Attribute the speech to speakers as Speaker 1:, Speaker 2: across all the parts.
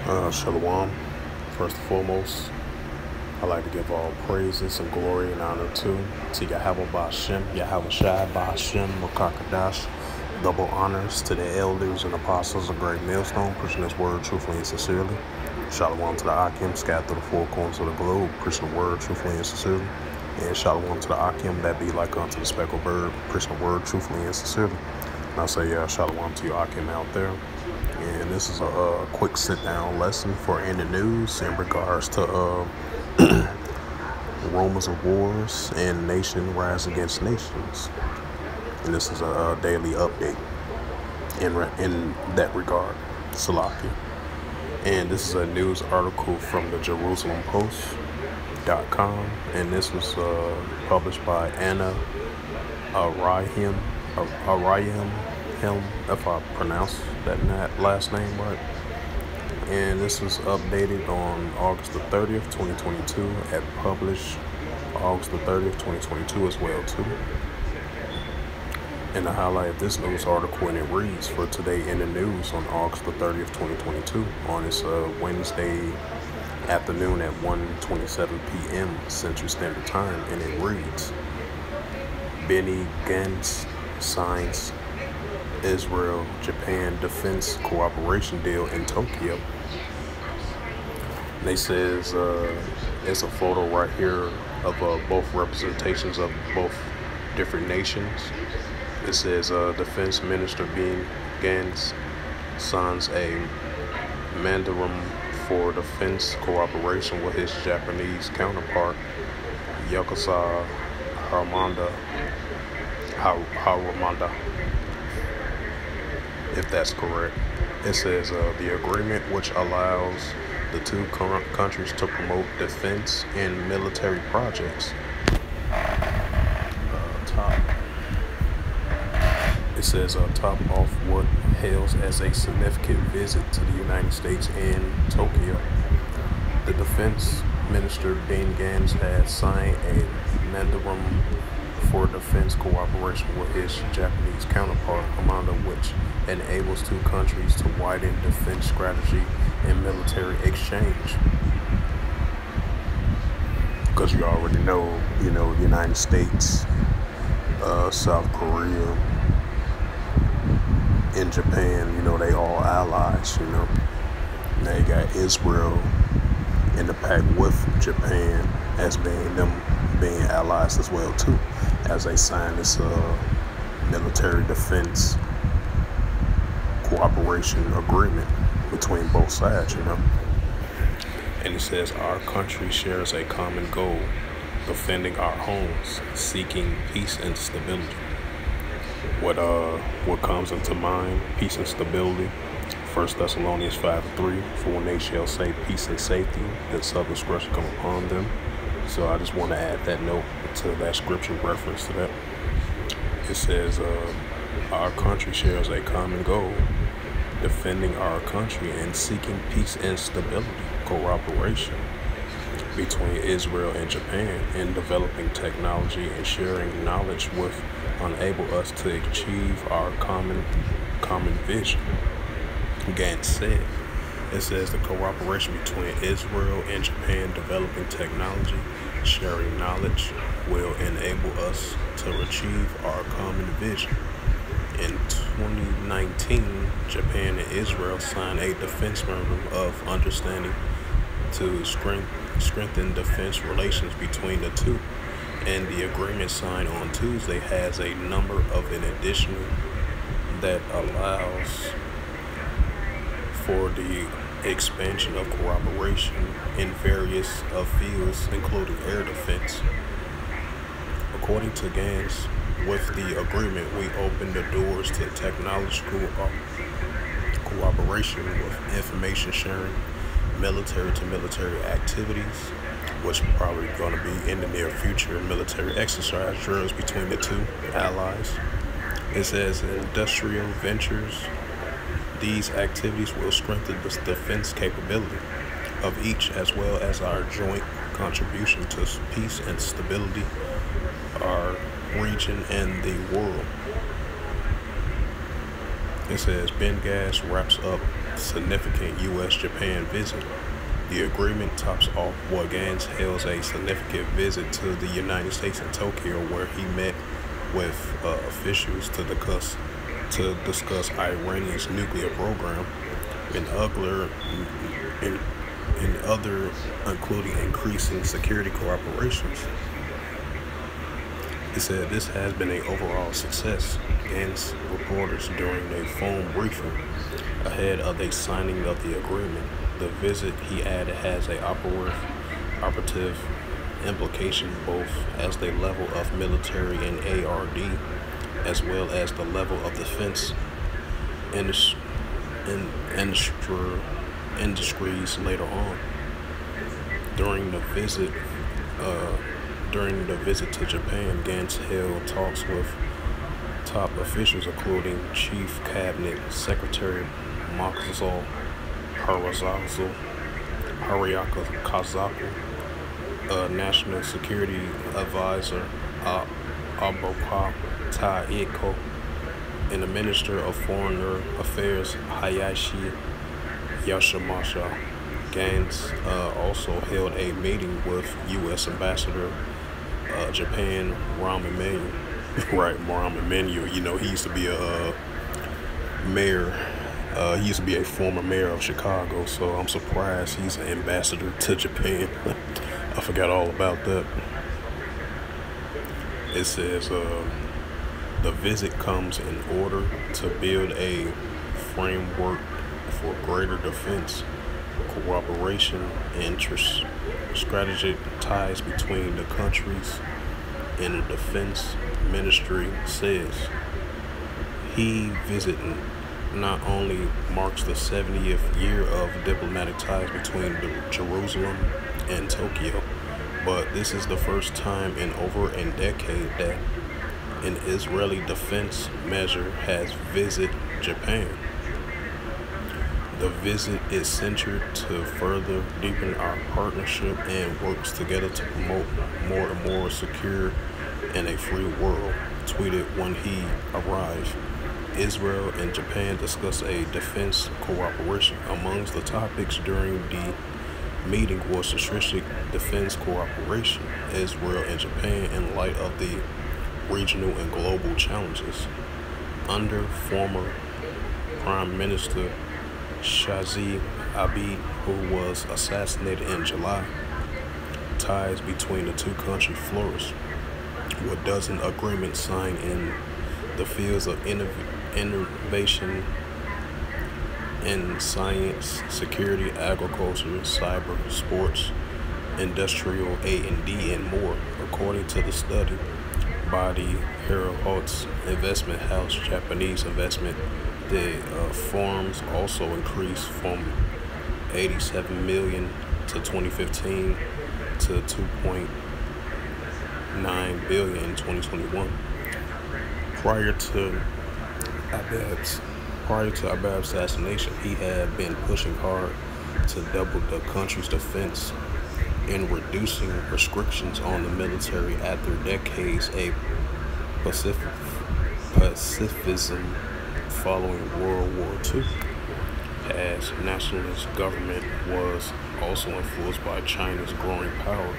Speaker 1: Shalom. First and foremost, I'd like to give all praises and glory and honor to Yahweh Ba'Shem, Yahweh Shai Ba'Shem, Makakadash. Double honors to the elders and apostles of Great Millstone, preaching this word truthfully and sincerely. Shalom to the Akim, scattered through the four corners of the globe, preaching the word truthfully and sincerely. And shalom to the Akim, that be like unto the speckled bird, preaching the word truthfully and sincerely. And I say, shalom to you Akim out there. And this is a quick sit-down lesson for in the news in regards to rumors of wars and nation rise against nations. And this is a daily update in that regard, Salakia. And this is a news article from the JerusalemPost.com, and this was published by Anna Arayim, if I pronounce that last name right. And this was updated on August the 30th, 2022, and published August the 30th, 2022 as well too. And the highlight of this news article, and it reads, for today in the news on August the 30th, 2022, on this Wednesday afternoon at 1:27 p.m. Central Standard Time, and it reads, Benny Gantz signs Israel-Japan defense cooperation deal in Tokyo. They says it's a photo right here of both representations of both different nations. It says Defense Minister Benny Gantz signs a memorandum for defense cooperation with his Japanese counterpart, Yusuke Haramada, if that's correct. It says the agreement, which allows the two countries to promote defense and military projects. It says top off what hails as a significant visit to the United States in Tokyo. The defense minister, Benny Gantz, has signed a memorandum for defense cooperation with his Japanese counterpart, Hamada, which enables two countries to widen defense strategy and military exchange. Because you already know, United States, South Korea, and Japan, they all allies, Now you got Israel in the pack with Japan as being allies as well too, as they sign this military defense cooperation agreement between both sides, And it says our country shares a common goal, defending our homes, seeking peace and stability. What comes into mind? Peace and stability. 1 Thessalonians 5:3, for when they shall say peace and safety, then substance come upon them. So I just want to add that note to that scripture reference to that. It says our country shares a common goal, defending our country and seeking peace and stability, cooperation between Israel and Japan in developing technology and sharing knowledge with enable us to achieve our common vision. Gantz said. It says the cooperation between Israel and Japan developing technology, sharing knowledge will enable us to achieve our common vision. In 2019, Japan and Israel signed a defense memorandum of understanding to strengthen defense relations between the two. And the agreement signed on Tuesday has a number of an additional that allows for the expansion of cooperation in various fields, including air defense. According to Gantz, with the agreement, we open the doors to technological cooperation with information sharing, military-to-military activities, which probably going to be in the near future, military exercise drills between the two allies. It says industrial ventures. These activities will strengthen the defense capability of each, as well as our joint contribution to peace and stability, our region and the world. It says Gantz wraps up significant U.S.-Japan visit. The agreement tops off what Gantz hails a significant visit to the United States in Tokyo, where he met with officials to discuss Iran's nuclear program and other, including increasing security cooperations. It said this has been an overall success. Gantz reporters during a phone briefing ahead of the signing of the agreement. The visit, he added, has a operative implication both as the level of military and ARD, as well as the level of defense industries later on. During the visit to Japan, Gantz held talks with top officials, including Chief Cabinet Secretary Masazo Hariyakazaku, National Security Advisor Aboka Taeko, and the Minister of Foreign Affairs Hayashi Yoshimasa. Gantz also held a meeting with U.S. Ambassador Japan Rahm Emanuel. Right, Rahm Emanuel. You know, he used to be a mayor. He used to be a former mayor of Chicago, so I'm surprised he's an ambassador to Japan. I forgot all about that. It says the visit comes in order to build a framework for greater defense cooperation and strategic ties between the countries, and the defense ministry says. He visited not only marks the 70th year of diplomatic ties between Jerusalem and Tokyo, but this is the first time in over a decade that an Israeli defense measure has visited Japan. The visit is centered to further deepen our partnership and works together to promote more and more secure and a free world, tweeted when he arrived. Israel and Japan discussed a defense cooperation. Amongst the topics during the meeting was strategic defense cooperation, Israel and Japan, in light of the regional and global challenges. Under former Prime Minister Shazi Abid, who was assassinated in July, ties between the two countries flourished, with dozen agreements signed in the fields of innovation in science, security, agriculture, cyber, sports, industrial A&D, and more. According to the study by the Herholtz Investment House, Japanese investment, the firms also increased from 87 million to 2015 to 2.9 billion in 2021. Prior to Abab's assassination, he had been pushing hard to double the country's defense and reducing restrictions on the military after decades of pacifism following World War II. As nationalist government was also influenced by China's growing power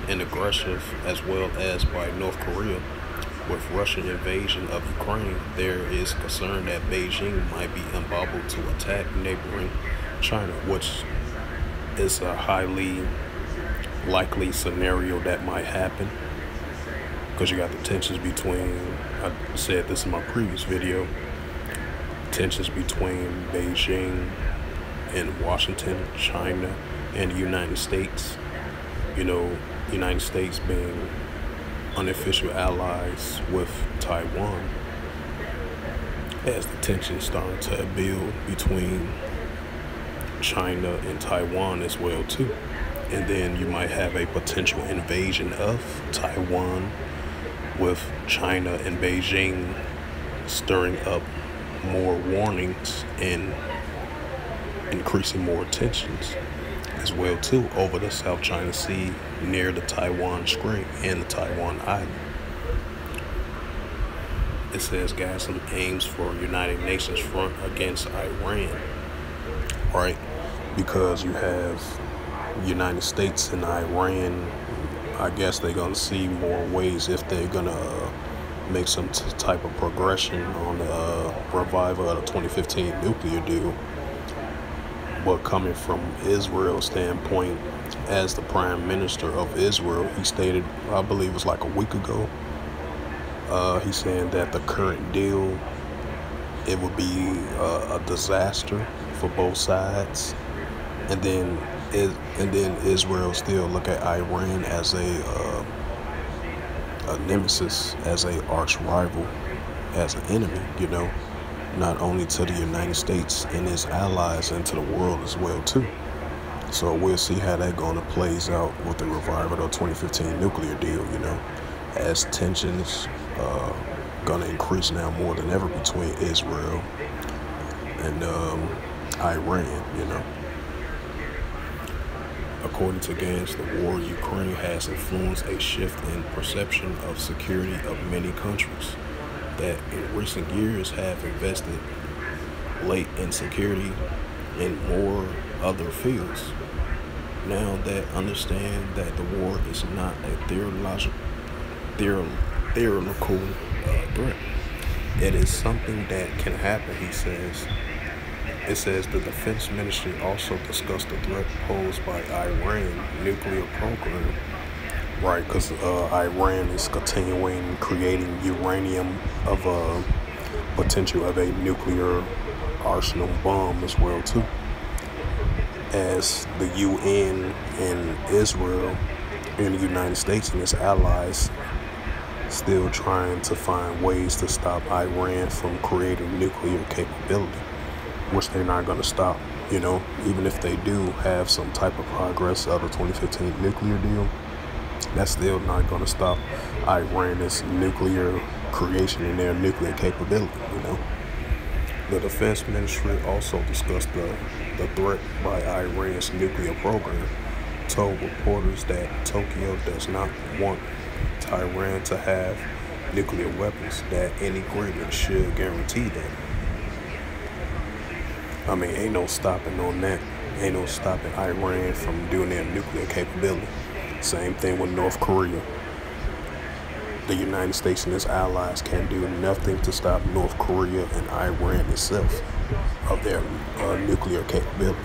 Speaker 1: and aggression, as well as by North Korea. With Russian invasion of Ukraine, there is concern that Beijing might be emboldened to attack neighboring China, which is a highly likely scenario that might happen, because you got the tensions between, I said this in my previous video, tensions between Beijing and Washington, China, and the United States. You know, United States being unofficial allies with Taiwan, as the tensions starting to build between China and Taiwan as well too. And then you might have a potential invasion of Taiwan with China and Beijing stirring up more warnings and increasing more tensions as well too over the South China Sea near the Taiwan Strait and the Taiwan Island. It says Gantz aims for United Nations front against Iran, right? Because you have United States and Iran. I guess they're gonna see more ways if they're gonna make some type of progression on the revival of the 2015 nuclear deal. But coming from Israel's standpoint, as the Prime Minister of Israel, he stated, I believe it was like a week ago, he's saying that the current deal, it would be a disaster for both sides, and then Israel still look at Iran as a nemesis, as a arch rival, as an enemy, not only to the United States and its allies and to the world as well too. So we'll see how that gonna plays out with the revival of the 2015 nuclear deal, as tensions gonna increase now more than ever between Israel and Iran, According to Gantz, the war in Ukraine has influenced a shift in perception of security of many countries that in recent years have invested late in security in more other fields. Now that understand that the war is not a theoretical threat. It is something that can happen, he says. It says the Defense Ministry also discussed the threat posed by Iran nuclear program, right? Because Iran is continuing creating uranium of a potential of a nuclear arsenal bomb as well too. As the UN and Israel and the United States and its allies still trying to find ways to stop Iran from creating nuclear capability, which they're not going to stop, even if they do have some type of progress of the 2015 nuclear deal, that's still not going to stop Iran's nuclear creation and their nuclear capability, The Defense Ministry also discussed the threat by Iran's nuclear program, told reporters that Tokyo does not want Tehran to have nuclear weapons, that any agreement should guarantee that. I mean, ain't no stopping on that. Ain't no stopping Iran from doing their nuclear capability. Same thing with North Korea. The United States and its allies can do nothing to stop North Korea and Iran itself of their nuclear capability.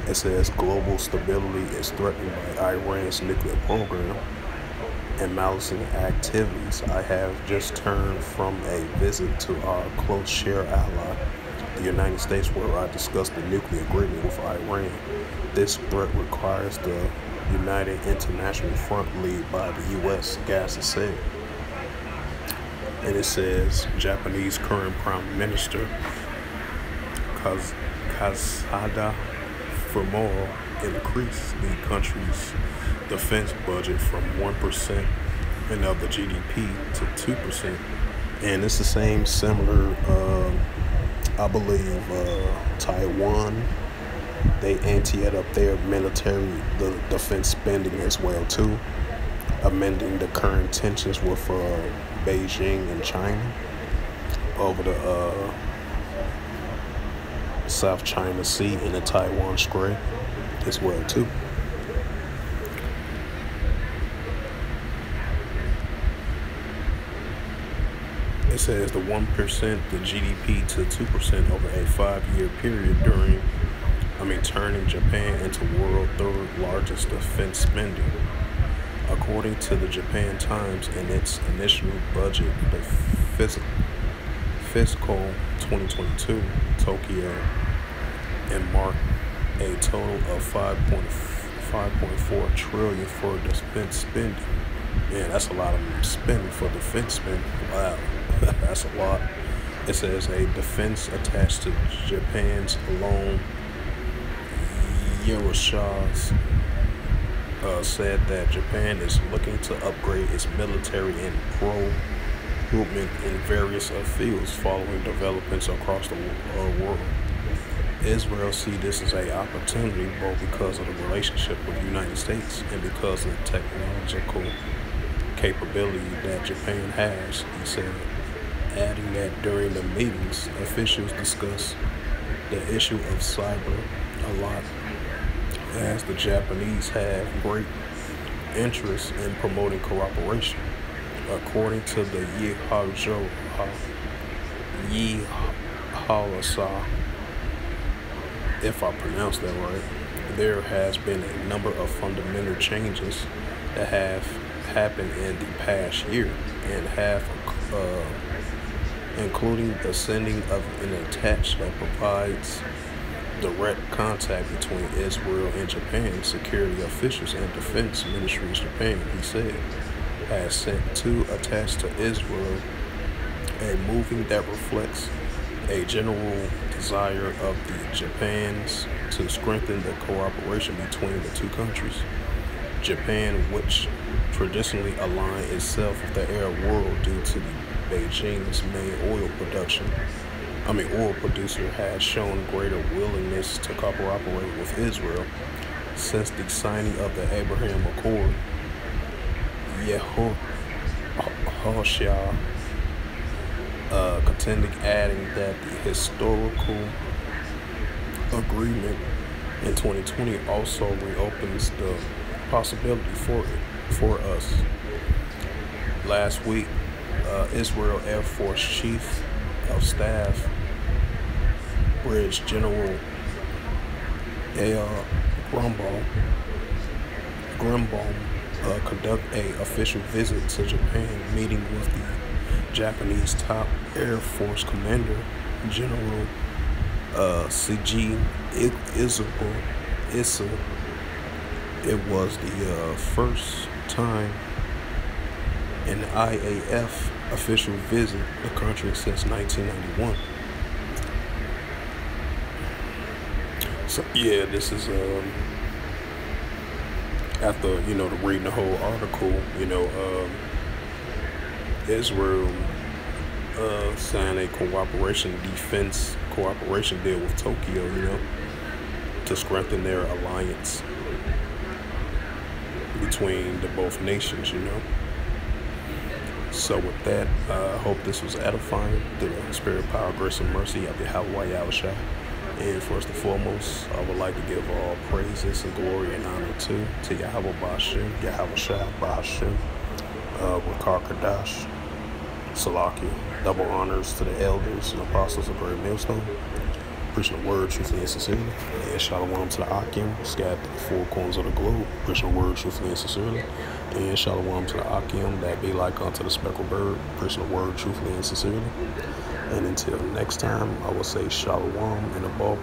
Speaker 1: It says global stability is threatened by Iran's nuclear program and malicing activities. I have just turned from a visit to our close shared ally, the United States, where I discussed the nuclear agreement with Iran. This threat requires the United International Front led by the U.S., Gantz said. And it says Japanese current Prime Minister Kazada Fumio increased the country's defense budget from 1% of the GDP to 2%. And it's the same similar, I believe, Taiwan. They anteed up their military, the defense spending as well too, amending the current tensions with Beijing and China over the South China Sea and the Taiwan Strait as well too. It says the 1%, the GDP to 2% over a 5-year period turning Japan into world third largest defense spending. According to the Japan Times, in its initial budget, the fiscal 2022, Tokyo and marked a total of 5.4 trillion for defense spending. Man, that's a lot of spending for defense spending. Wow, that's a lot. It says a defense attached to Japan's alone. Yeroshas said that Japan is looking to upgrade its military and improvement in various fields following developments across the world. Israel sees this as an opportunity both because of the relationship with the United States and because of the technological capability that Japan has, he said. adding that during the meetings, officials discussed the issue of cyber a lot, as the Japanese have great interest in promoting cooperation. According to the Yihawasa, if I pronounced that right, there has been a number of fundamental changes that have happened in the past year and have including the sending of an attach that provides direct contact between Israel and Japan. Security officials and defense ministries Japan, he said, has sent 2 attached to Israel, a moving that reflects a general desire of the Japans to strengthen the cooperation between the 2 countries. Japan, which traditionally aligned itself with the Arab world due to Beijing's main oil producer, has shown greater willingness to cooperate with Israel since the signing of the Abraham Accord. Yehoshua contending, adding that the historical agreement in 2020 also reopens the possibility for us. Last week, Israel Air Force Chief of Staff Bridge General Grimbaum conduct an official visit to Japan, meeting with the Japanese top Air Force Commander General C.G. Issa. It was the first time an IAF official visit the country since 1991. So yeah, this is after reading the whole article, Israel signed a defense cooperation deal with Tokyo, to strengthen their alliance between the both nations, So with that, I hope this was edifying through the spirit, power, grace, and mercy of Yahweh Yahushua. And first and foremost, I would like to give all praises and glory and honor to Yahweh Bashim, Yahweh Shah Bashim, Wakar Kadash, Salaki. Double honors to the elders and apostles of Great Millstone, preaching the word truthfully and sincerely. And shalom to the Akim, scattered to the 4 corners of the globe, preaching the word truthfully and sincerely. And shalom to the Akim that be like unto the speckled bird, preaching the word truthfully and sincerely. And until next time, I will say shalom and a ball.